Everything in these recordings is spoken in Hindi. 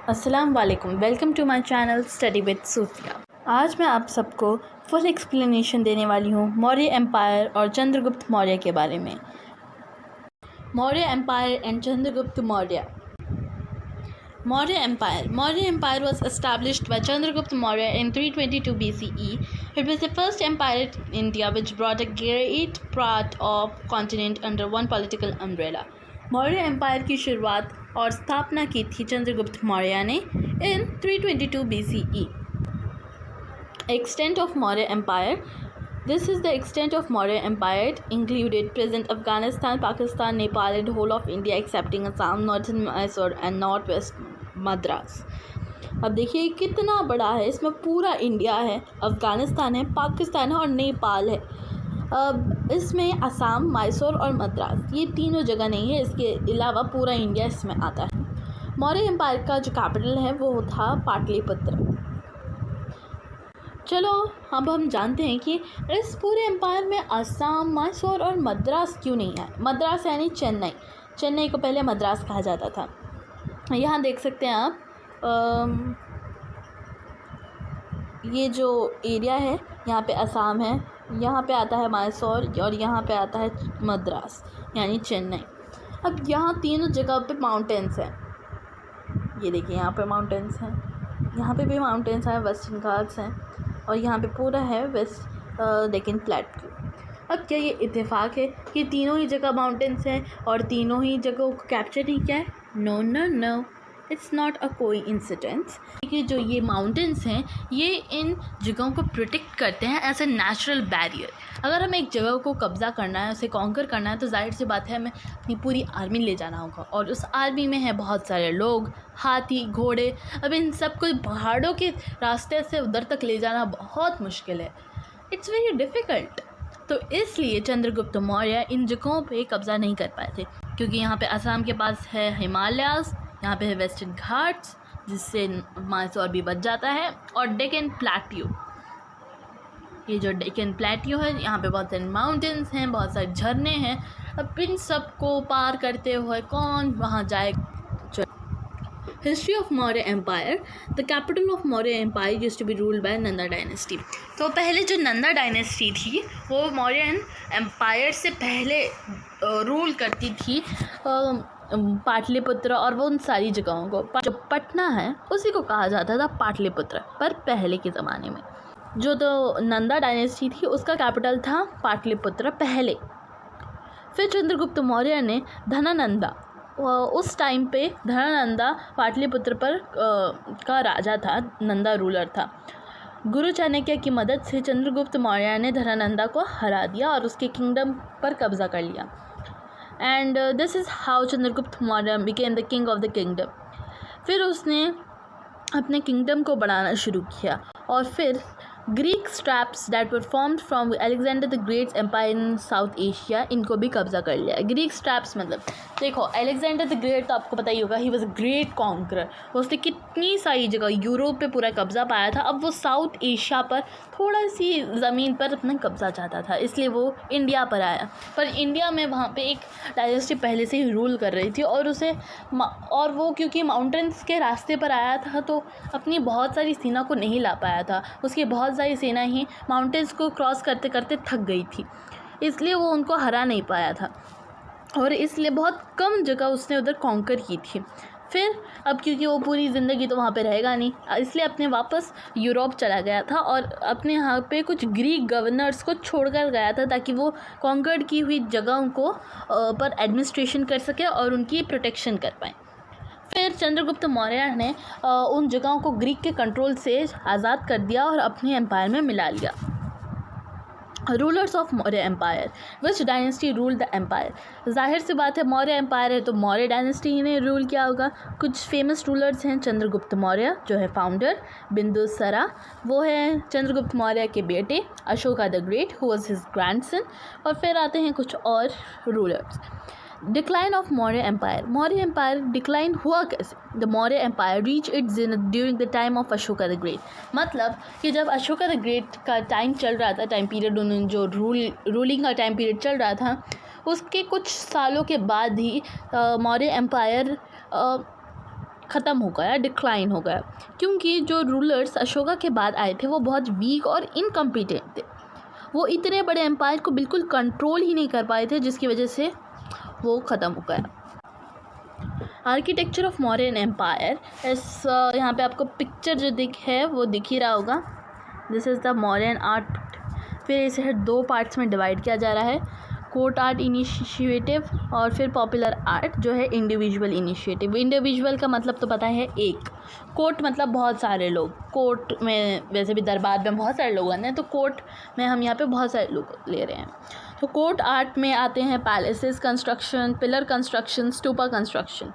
अस्सलाम वालेकुम, welcome to my channel study with Sufiya. आज मैं आप सबको फुल एक्सप्लेनेशन देने वाली हूँ मौर्य एम्पायर और चंद्रगुप्त मौर्य के बारे में। Maurya empire and Chandragupta Maurya. Maurya Empire was established by Chandragupta Maurya in 322 BCE. It was the first empire in India which brought a great part of continent under one political umbrella. Maurya empire की शुरुआत और स्थापना की थी चंद्रगुप्त मौर्य ने in 322 BCE. Extent of Maurya Empire. This is the extent of Maurya Empire. It included present Afghanistan, Pakistan, Nepal and whole of India excepting Assam, northern Mysore and northwest Madras. अब देखिए कितना बड़ा है, इसमें पूरा इंडिया है, अफ़गानिस्तान है, पाकिस्तान है और नेपाल है। अब इसमें असम, मैसूर और मद्रास ये तीनों जगह नहीं है, इसके अलावा पूरा इंडिया इसमें आता है। मौर्य एम्पायर का जो कैपिटल है वो था पाटलिपुत्र। चलो अब हम जानते हैं कि इस पूरे एम्पायर में असम, मैसूर और मद्रास क्यों नहीं है। मद्रास यानी चेन्नई को पहले मद्रास कहा जाता था। यहाँ देख सकते हैं आप, ये जो एरिया है यहाँ पे असम है, यहाँ पे आता है मैसूर और यहाँ पे आता है मद्रास यानी चेन्नई। अब यहाँ तीनों जगह पे माउंटेन्स हैं, ये देखिए यहाँ पे माउंटेन्स हैं, यहाँ पे भी माउंटेन्स हैं, वेस्टर्न घाट्स हैं और यहाँ पे पूरा है वेस्ट डेक्कन प्लेट्यू। अब क्या ये इत्तेफाक है कि तीनों ही जगह माउंटेन्स हैं और तीनों ही जगहों को कैप्चर ही किया है? No, it's not a coincidence. कि जो ये माउंटेन्स हैं ये इन जगहों को प्रोटेक्ट करते हैं एज ए नेचुरल बैरियर। अगर हमें एक जगह को कब्ज़ा करना है, उसे कॉन्कर करना है, तो जाहिर सी बात है हमें अपनी पूरी आर्मी ले जाना होगा और उस आर्मी में है बहुत सारे लोग, हाथी, घोड़े। अब इन सब को पहाड़ों के रास्ते से उधर तक ले जाना बहुत मुश्किल है, इट्स वेरी डिफ़िकल्ट। तो इसलिए चंद्रगुप्त मौर्य इन जगहों पे कब्ज़ा नहीं कर पाए थे, क्योंकि यहाँ पे असम के पास है हिमालयाज़, यहाँ पे है वेस्टर्न घाट्स जिससे मैसूर भी बच जाता है, और डेक्कन प्लेट्यू। ये जो डेक्कन प्लेट्यू है यहाँ पे बहुत सारे माउंटेन्स हैं, बहुत सारे झरने हैं। अब इन सब को पार करते हुए कौन वहाँ जाएगा? History of Maurya empire. The capital of Maurya empire used to be ruled by Nanda dynasty. तो पहले जो नंदा डायनेस्टी थी वो मौर्यन एम्पायर से पहले रूल करती थी पाटलिपुत्र और वो उन सारी जगहों को। जो पटना है उसी को कहा जाता था पाटलिपुत्र, पर पहले के ज़माने में जो तो नंदा डायनेस्टी थी उसका कैपिटल था पाटलिपुत्र पहले। फिर चंद्रगुप्त मौर्य ने धनानंदा, उस टाइम पे धनानंदा पाटलिपुत्र पर का राजा था, नंदा रूलर था। गुरु चाणक्य की मदद से चंद्रगुप्त मौर्य ने धनानंदा को हरा दिया और उसके किंगडम पर कब्ज़ा कर लिया। And this is how Chandragupta Maurya became the king of the kingdom. फिर उसने अपने किंगडम को बढ़ाना शुरू किया और फिर Greek satraps that were formed from Alexander the great empire in South Asia, इनको भी कब्ज़ा कर लिया। ग्रीक स्ट्रैप्स मतलब देखो, अलेक्जेंडर द ग्रेट तो आपको पता ही होगा, he was a great conqueror. उसने कितनी सारी जगह यूरोप पे पूरा कब्ज़ा पाया था। अब वो साउथ एशिया पर थोड़ा सी ज़मीन पर अपना कब्ज़ा चाहता था, इसलिए वो इंडिया पर आया। पर इंडिया में वहाँ पे एक डायनेस्टी पहले से ही रूल कर रही थी और वो क्योंकि माउंटेन्स के रास्ते पर आया था तो अपनी बहुत सारी सेना को नहीं ला पाया था। उसकी बहुत सारी सेना ही माउंटेन्स को क्रॉस करते करते थक गई थी, इसलिए वो उनको हरा नहीं पाया था और इसलिए बहुत कम जगह उसने उधर कॉन्कर की थी। फिर अब क्योंकि वो पूरी ज़िंदगी तो वहाँ पे रहेगा नहीं, इसलिए अपने वापस यूरोप चला गया था और अपने यहाँ पे कुछ ग्रीक गवर्नर्स को छोड़कर गया था ताकि वो कॉन्कर्ड की हुई जगहों को पर एडमिनिस्ट्रेशन कर सके और उनकी प्रोटेक्शन कर पाए। फिर चंद्रगुप्त मौर्य ने उन जगहों को ग्रीक के कंट्रोल से आज़ाद कर दिया और अपने एम्पायर में मिला लिया। Rulers of Maurya empire. Which dynasty ruled the empire? जाहिर सी बात है मौर्य एम्पायर है तो मौर्य डायनेस्टी ही ने रूल किया होगा। कुछ फेमस रूलर्स हैं, चंद्रगुप्त मौर्य जो है फाउंडर, बिंदुसारा वो है चंद्रगुप्त मौर्य के बेटे, Ashoka the great who was his grandson, और फिर आते हैं कुछ और rulers. Decline of Maurya empire. Maurya empire decline हुआ कैसे? The Maurya empire reach its zenith during the time of Ashoka the great. मतलब कि जब अशोका द ग्रेट का टाइम चल रहा था, टाइम पीरियड उन्होंने जो रूलिंग का टाइम पीरियड चल रहा था, उसके कुछ सालों के बाद ही मौर्य एम्पायर ख़त्म हो गया, डिक्लाइन हो गया, क्योंकि जो रूलर्स अशोका के बाद आए थे वो बहुत वीक और इनकम्पिटेंट थे। वो इतने बड़े एम्पायर को बिल्कुल कंट्रोल ही नहीं कर पाए थे, जिसकी वजह से वो ख़त्म हो गया। आर्किटेक्चर ऑफ मौर्यन एम्पायर, इस यहाँ पे आपको पिक्चर जो वो दिख ही रहा होगा। This is the Mauryan art. फिर इसे 2 पार्ट्स में डिवाइड किया जा रहा है, कोर्ट आर्ट इनिशिएटिव और फिर पॉपुलर आर्ट जो है इंडिविजुअल इनिशिएटिव। इंडिविजुअल का मतलब तो पता है एक, कोर्ट मतलब बहुत सारे लोग। कोर्ट में वैसे भी दरबार में बहुत सारे लोग आते हैं, तो कोर्ट में हम यहाँ पे बहुत सारे लोग ले रहे हैं। तो कोर्ट आर्ट में आते हैं palaces construction, pillar construction, stupa construction.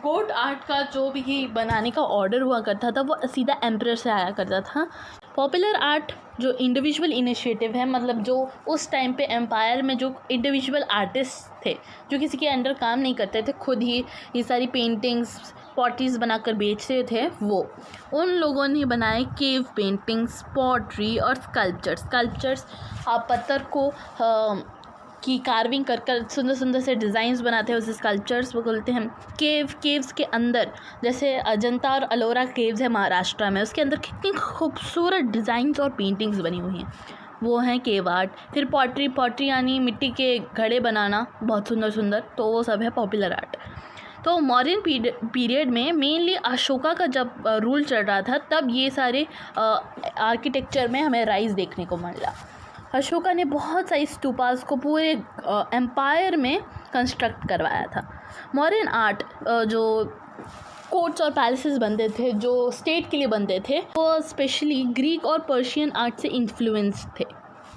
Court art का जो भी बनाने का ऑर्डर हुआ करता था वो सीधा एम्परर से आया करता था। पॉपुलर आर्ट जो इंडिविजुअल इनिशिएटिव है, मतलब जो उस टाइम पे एम्पायर में जो इंडिविजुअल आर्टिस्ट थे जो किसी के अंडर काम नहीं करते थे, खुद ही ये सारी पेंटिंग्स पॉटरीज बनाकर बेचते थे, वो उन लोगों ने बनाए केव पेंटिंग्स, पॉटरी और स्कल्पचर्स। आप पत्थर को की कार्विंग कर कर सुंदर सुंदर से डिज़ाइंस बनाते हैं, उसे स्कल्पचर्स वो बोलते हैं। केव्स के अंदर जैसे अजंता और अलोरा केव्स है महाराष्ट्र में, उसके अंदर कितनी खूबसूरत डिज़ाइंस और पेंटिंग्स बनी हुई हैं, वो हैं केव आर्ट। फिर पॉटरी यानी मिट्टी के घड़े बनाना बहुत सुंदर सुंदर, तो वो सब है पॉपुलर आर्ट। तो मौर्यन पीरियड में मेनली अशोका का जब रूल चल रहा था, तब ये सारे आर्किटेक्चर में हमें राइज देखने को मिला। अशोका ने बहुत सारी स्तूपास को पूरे एम्पायर में कंस्ट्रक्ट करवाया था। मौर्यन आर्ट जो कोर्ट्स और पैलेसेस बनते थे, जो स्टेट के लिए बनते थे, वो स्पेशली ग्रीक और पर्शियन आर्ट से इन्फ्लुएंस थे।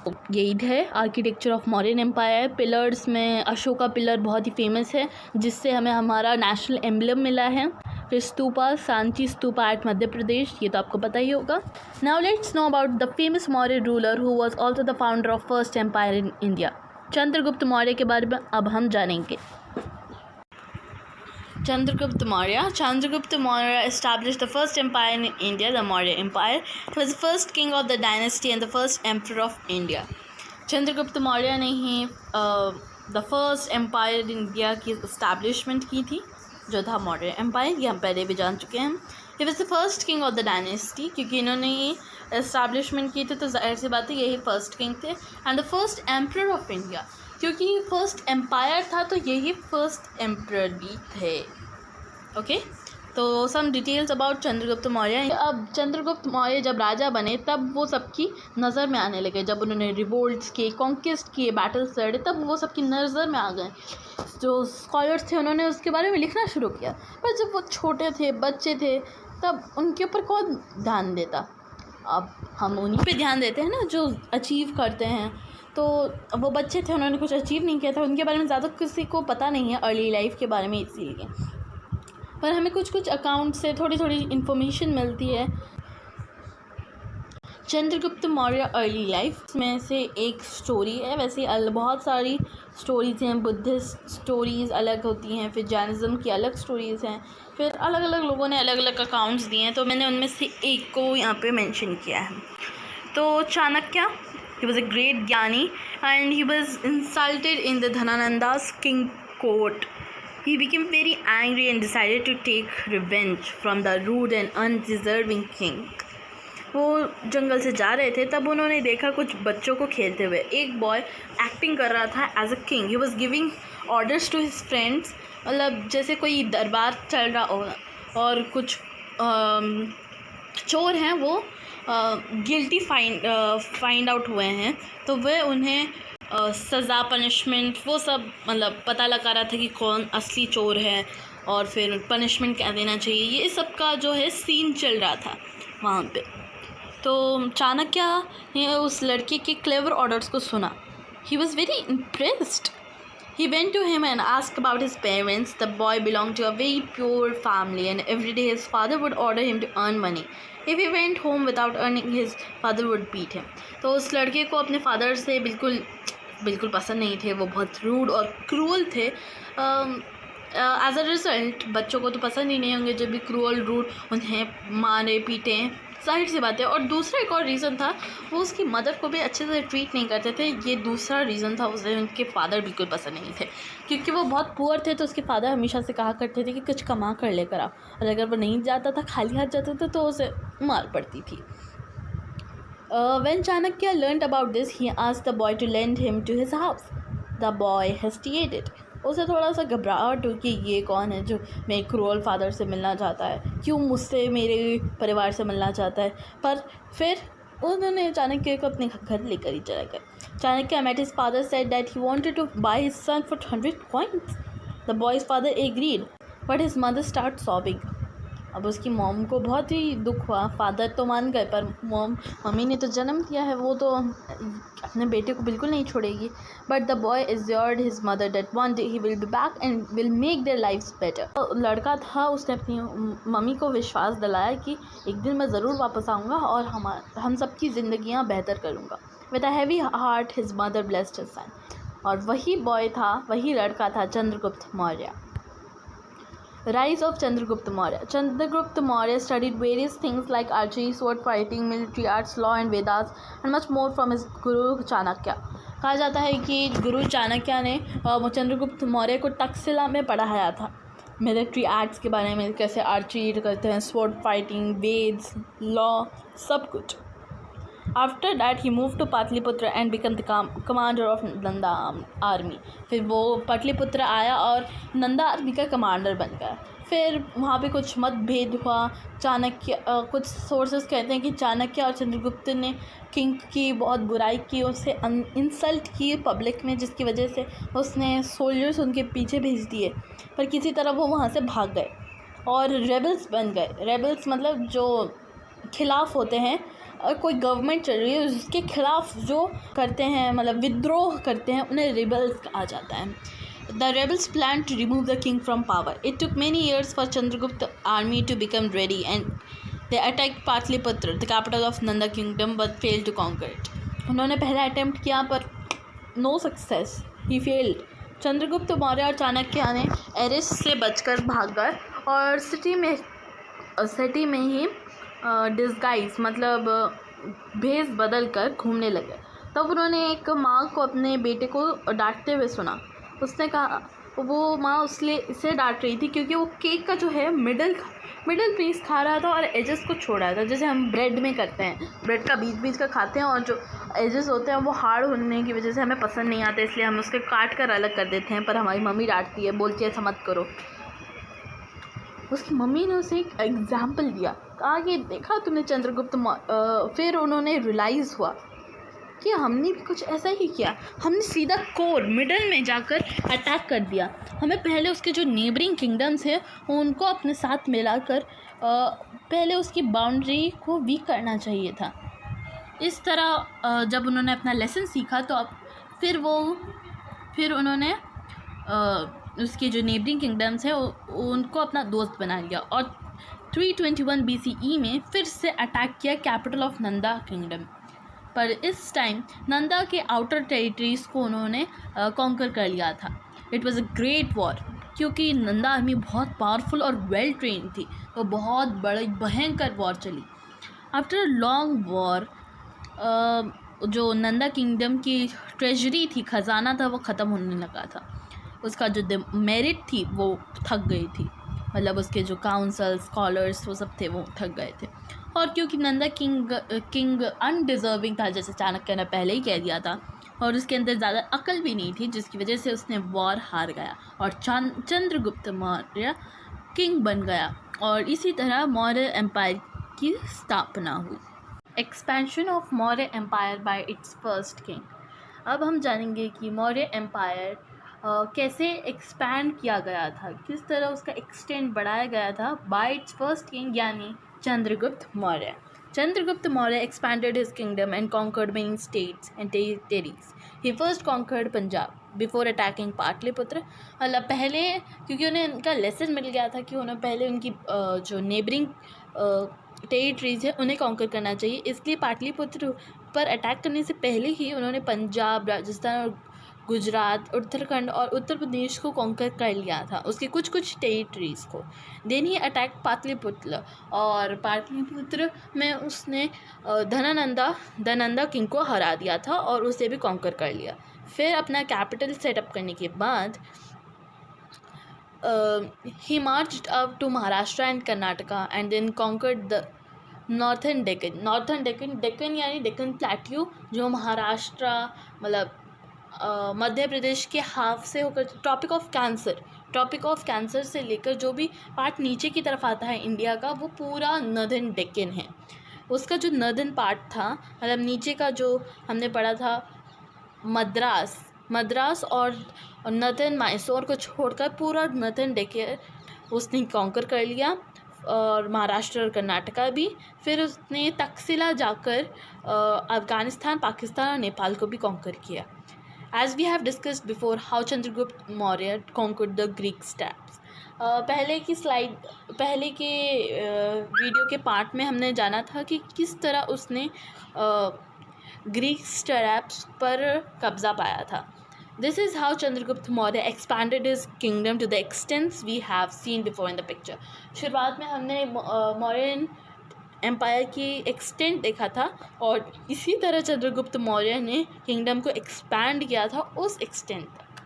तो यही है architecture of Mauryan empire. Pillars में अशोका पिलर बहुत ही फेमस है, जिससे हमें हमारा नेशनल एम्बलम मिला है। फिर स्तूपा, सांची स्तूपा एट मध्य प्रदेश, ये तो आपको पता ही होगा। Now let's know about the famous Maurya ruler who was also the founder of first empire in India. Chandragupta Maurya के बारे में अब हम जानेंगे। Chandragupta Maurya established the first empire in India, the Maurya Empire. He was the first king of the dynasty and the first emperor of India. Chandragupta Maurya ने ही द फर्स्ट एम्पायर इंडिया की इस्टेब्लिशमेंट की थी, जो था मौर्य एम्पायर। ये हम पहले भी जान चुके हैं। He was the first king of the dynasty, क्योंकि इन्होंने ही इस्टेब्लिशमेंट की थी, तो जाहिर सी बात है यही फर्स्ट किंग थे। And the first emperor of India, क्योंकि फर्स्ट एम्पायर था तो यही फर्स्ट एम्परर भी थे। ओके, तो some details about Chandragupta Maurya. अब चंद्रगुप्त मौर्य जब राजा बने तब वो सबकी नज़र में आने लगे। जब उन्होंने रिवोल्ट्स किए, कॉन्क्वेस्ट किए, बैटल्स लड़े, तब वो सबकी नज़र में आ गए। जो स्कॉलर्स थे उन्होंने उसके बारे में लिखना शुरू किया, पर जब वो छोटे थे, बच्चे थे, तब उनके ऊपर कौन ध्यान देता। अब हम उन्हीं पे ध्यान देते हैं ना जो अचीव करते हैं। तो वो बच्चे थे, उन्होंने कुछ अचीव नहीं किया था, उनके बारे में ज़्यादा किसी को पता नहीं है अर्ली लाइफ के बारे में, इसीलिए। पर हमें कुछ अकाउंट से थोड़ी थोड़ी इन्फॉर्मेशन मिलती है। चंद्रगुप्त मौर्य अर्ली लाइफ में से एक स्टोरी है। वैसे बहुत सारी स्टोरीज़ हैं, बुद्धिस्ट स्टोरीज़ अलग होती हैं, फिर जैनिज़्म की अलग स्टोरीज़ हैं, फिर अलग अलग लोगों ने अलग अलग अकाउंट्स दिए हैं, तो मैंने उनमें से एक को यहाँ पे मेंशन किया है। तो Chanakya, he was a great ज्ञानी and he was insulted in the Dhanananda's king court. He became very angry and decided to take revenge from the rude and undeserving king. वो जंगल से जा रहे थे, तब उन्होंने देखा कुछ बच्चों को खेलते हुए। एक बॉय एक्टिंग कर रहा था as a king. He was giving orders to his friends, मतलब जैसे कोई दरबार चल रहा हो और कुछ चोर हैं, वो गिल्टी फाइंड आउट हुए हैं, तो वह उन्हें सज़ा, पनिशमेंट, वो सब मतलब पता लगा रहा था कि कौन असली चोर है और फिर पनिशमेंट क्या देना चाहिए। ये सब का जो है सीन चल रहा था वहाँ पे। तो चाणक्य ने उस लड़के के क्लेवर ऑर्डर्स को सुना। He was very impressed. He went to him and asked about his parents. The boy belonged to a very poor family and every day his father would order him to earn money. If he went home without earning, his father would beat him. तो उस लड़के को अपने फादर से बिल्कुल पसंद नहीं थे। वो बहुत रूड और क्रूअल थे। एज अ रिजल्ट बच्चों को तो पसंद ही नहीं होंगे जब भी क्रूअल रूट उन्हें मारे पीटें, जाहिर सी बात है। और दूसरा एक और रीज़न था, वो उसकी मदर को भी अच्छे से ट्रीट नहीं करते थे। ये दूसरा रीज़न था, उसे उनके फादर बिल्कुल पसंद नहीं थे क्योंकि वो बहुत पुअर थे। तो उसके फादर हमेशा से कहा करते थे कि कुछ कमा कर लेकर आ, और अगर वो नहीं जाता था, खाली हाथ जाता था, तो उसे मार पड़ती थी। When Chanakya learned about this, he asked the boy to lend him to his house. The boy hesitated. उसे थोड़ा सा घबराहट हुई कि ये कौन है जो मेरे क्रूअल फादर से मिलना चाहता है, क्यों मुझसे मेरे परिवार से मिलना चाहता है। पर फिर उन्होंने चाणक्य को अपने घर लेकर ही चला गया। Chanakya met his father said that he wanted to buy his son for 100 coins. The boy's father agreed, but his mother started sobbing. अब उसकी मॉम को बहुत ही दुख हुआ। फादर तो मान गए, पर मम्मी ने तो जन्म दिया है, वो तो अपने बेटे को बिल्कुल नहीं छोड़ेगी। But the boy assured his mother that one day he will be back and will make their lives better. लड़का था, उसने अपनी मम्मी को विश्वास दिलाया कि एक दिन मैं ज़रूर वापस आऊँगा और हम सबकी ज़िंदगियाँ बेहतर करूँगा। With a heavy heart his mother blessed his son. और वही बॉय था, वही लड़का था Chandragupta Maurya. Rise of Chandragupta Maurya. Chandragupta Maurya studied various things like archery, sword fighting, military arts, law and Vedas and much more from his Guru Chanakya. कहा जाता है कि गुरु चाणक्य ने चंद्रगुप्त मौर्य को तक्षशिला में पढ़ाया था, मिलिट्री आर्ट्स के बारे में, कैसे आर्चरी करते हैं, स्वॉर्ड फाइटिंग, वेद्स, लॉ, सब कुछ। After that he move to Pataliputra and become the commander of Nanda army. फिर वो पाटलिपुत्र आया और नंदा आर्मी का कमांडर बन गया। फिर वहाँ पे कुछ मतभेद हुआ। चाणक्य, कुछ सोर्सेस कहते हैं कि चाणक्य और चंद्रगुप्त ने किंग की बहुत बुराई की, उससे इंसल्ट की पब्लिक में, जिसकी वजह से उसने सोल्जर्स उनके पीछे भेज दिए। पर किसी तरह वो वहाँ से भाग गए और रेबल्स बन गए। रेबल्स मतलब जो खिलाफ होते हैं, और कोई गवर्नमेंट चल रही है उसके खिलाफ जो करते हैं, मतलब विद्रोह करते हैं, उन्हें रेबल्स कहा जाता है। The rebels planned to remove the king from power. It took many years for Chandragupta army to become ready and they attacked Patliputra, the capital of Nanda kingdom, but failed to conquer it. उन्होंने पहला अटेम्प्ट किया पर no success, he failed. Chandragupta Maurya और चाणक्य ने एरिस से बचकर भाग गए और सिटी में ही डिस्गाइज मतलब भेस बदल कर घूमने लगे। तब उन्होंने एक माँ को अपने बेटे को डांटते हुए सुना। उसने कहा, वो माँ इसे डांट रही थी क्योंकि वो केक का जो है मिडल पीस खा रहा था और एजेस को छोड़ रहा था, जैसे हम ब्रेड में करते हैं, ब्रेड का बीच का खाते हैं और जो एजेस होते हैं वो हार्ड होने की वजह से हमें पसंद नहीं आता, इसलिए हम उसके काट कर अलग कर देते हैं। पर हमारी मम्मी डांटती है, बोलती है ऐसा मत करो। उसकी मम्मी ने उसे एक एग्जाम्पल दिया, कहा कि देखा तुमने चंद्रगुप्त। फिर उन्होंने रियलाइज़ हुआ कि हमने भी कुछ ऐसा ही किया, हमने सीधा कोर मिडल में जाकर अटैक कर दिया। हमें पहले उसके जो नेबरिंग किंगडम्स हैं उनको अपने साथ मिलाकर पहले उसकी बाउंड्री को वीक करना चाहिए था। इस तरह जब उन्होंने अपना लेसन सीखा तो अब फिर उन्होंने उसके जो नेबरिंग किंगडम्स हैं उनको अपना दोस्त बना लिया और 321 BCE में फिर से अटैक किया कैपिटल ऑफ नंदा किंगडम। पर इस टाइम नंदा के आउटर टेरिटरीज़ को उन्होंने कॉन्कर कर लिया था। It was a great war क्योंकि नंदा आर्मी बहुत पावरफुल और वेल ट्रेन थी, तो बहुत बड़ी भयंकर वॉर चली। आफ्टर अ लॉन्ग वॉर जो नंदा किंगडम की ट्रेजरी थी, ख़जाना था, वो ख़त्म होने लगा था। उसका जो मेरिट थी वो थक गई थी, मतलब उसके जो काउंसल स्कॉलर्स वो सब थे वो थक गए थे। और क्योंकि नंदा किंग अनडिज़र्विंग था, जैसे चाणक्य ने पहले ही कह दिया था, और उसके अंदर ज़्यादा अकल भी नहीं थी, जिसकी वजह से उसने वॉर हार गया और चंद्रगुप्त मौर्य किंग बन गया और इसी तरह मौर्य एम्पायर की स्थापना हुई। Expansion of Maurya empire by its first king. अब हम जानेंगे कि मौर्य एम्पायर कैसे एक्सपैंड किया गया था, किस तरह उसका एक्सटेंड बढ़ाया गया था बाय इट्स फर्स्ट किंग यानी Chandragupta Maurya. Chandragupta Maurya expanded his kingdom and conquered many states and territories. He first conquered Punjab before attacking Patliputra. मतलब पहले क्योंकि उन्हें इनका लेसन मिल गया था कि उन्हें पहले उनकी जो नेबरिंग टेरिटरीज़ है उन्हें कॉन्कर करना चाहिए, इसलिए पाटलिपुत्र पर अटैक करने से पहले ही उन्होंने पंजाब, राजस्थान और गुजरात, उत्तराखंड और उत्तर प्रदेश को कॉन्कर कर लिया था, उसके कुछ कुछ टेरिटरीज़ को। देन ही अटैक पाटलिपुत्र, और पाटलिपुत्र में उसने धनानंदा किंग को हरा दिया था और उसे भी कॉन्कर कर लिया। फिर अपना कैपिटल सेटअप करने के बाद he marched up to Maharashtra and Karnataka and then conquered the northern Deccan यानी डेक्कन प्लेट्यू, जो महाराष्ट्र मतलब मध्य प्रदेश के हाफ से होकर ट्रॉपिक ऑफ कैंसर से लेकर जो भी पार्ट नीचे की तरफ आता है इंडिया का, वो पूरा नॉर्दर्न डेक्कन है। उसका जो नॉर्दर्न पार्ट था, मतलब नीचे का जो हमने पढ़ा था मद्रास और नॉर्दर्न मैसूर को छोड़कर पूरा नॉर्दर्न डेक्कन उसने कॉन्कर कर लिया, और महाराष्ट्र और कर्नाटका भी। फिर उसने तक्षशिला जाकर अफ़गानिस्तान, पाकिस्तान और नेपाल को भी कॉन्कर किया। As we have discussed before how Chandragupta Maurya conquered the Greek steps. पहले के वीडियो के पार्ट में हमने जाना था कि किस तरह उसने ग्रीक स्टेप्स पर कब्ज़ा पाया था। This is how Chandragupta Maurya expanded his kingdom to the extents we have seen before in the picture. शुरुआत में हमने मौर्यन एम्पायर की एक्सटेंट देखा था, और इसी तरह चंद्रगुप्त मौर्य ने किंगडम को एक्सपैंड किया था उस एक्सटेंट तक।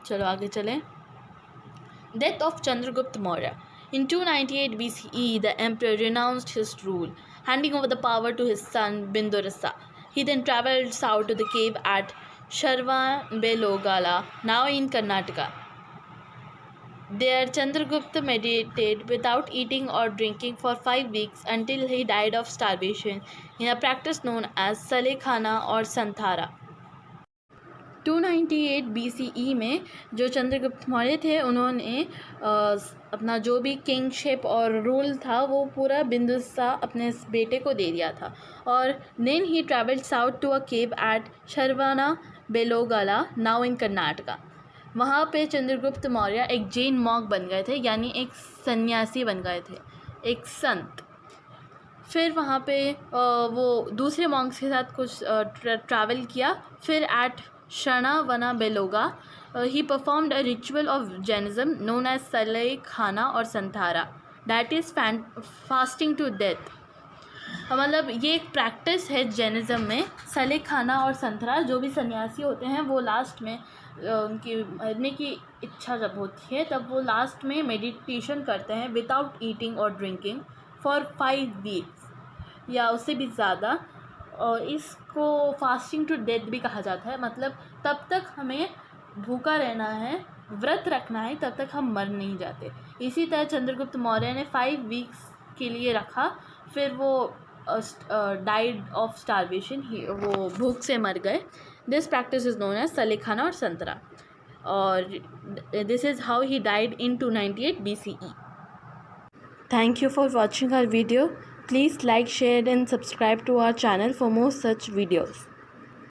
चलो आगे चलें। Death of Chandragupta Maurya. In 298 BCE, the emperor renounced his rule, handing over the power to his son Bindusara. He then travelled south to the cave at Shravambelogala, now in Karnataka. There Chandragupta meditated without eating or drinking for 5 weeks until he died of starvation in a practice known as Salekhana or Santhara. 298 BCE में जो चंद्रगुप्त मौर्य थे, उन्होंने अपना जो भी किंगशिप और रूल था वो पूरा बिंदुसार अपने बेटे को दे दिया था। और then he travelled south to a cave at Shravana Belagola, now in Karnataka. वहाँ पे चंद्रगुप्त मौर्य एक जैन मॉन्क बन गए थे, यानी एक सन्यासी बन गए थे, एक संत। फिर वहाँ पे वो दूसरे मॉन्क्स के साथ कुछ ट्रैवल किया। फिर at Shravana Belagola he performed a ritual of Jainism known as Sallekhana और Santhara, that is fasting to death. मतलब ये एक प्रैक्टिस है जैनिज्म में। सलेखाना और संथरा, जो भी सन्यासी होते हैं वो लास्ट में उनकी मरने की इच्छा जब होती है तब वो लास्ट में मेडिटेशन करते हैं विदाउट ईटिंग और ड्रिंकिंग फॉर 5 वीक्स या उससे भी ज़्यादा, और इसको फास्टिंग टू डेथ भी कहा जाता है। मतलब तब तक हमें भूखा रहना है, व्रत रखना है, तब तक हम मर नहीं जाते। इसी तरह चंद्रगुप्त मौर्य ने 5 वीक्स के लिए रखा, फिर वो डाइड ऑफ स्टारवेशन, वो भूख से मर गए। This practice is known as Sallekhana और संतरा, और this is how he died in 298 BCE. Thank you for watching our video. Please like, share and subscribe to our channel for more such videos.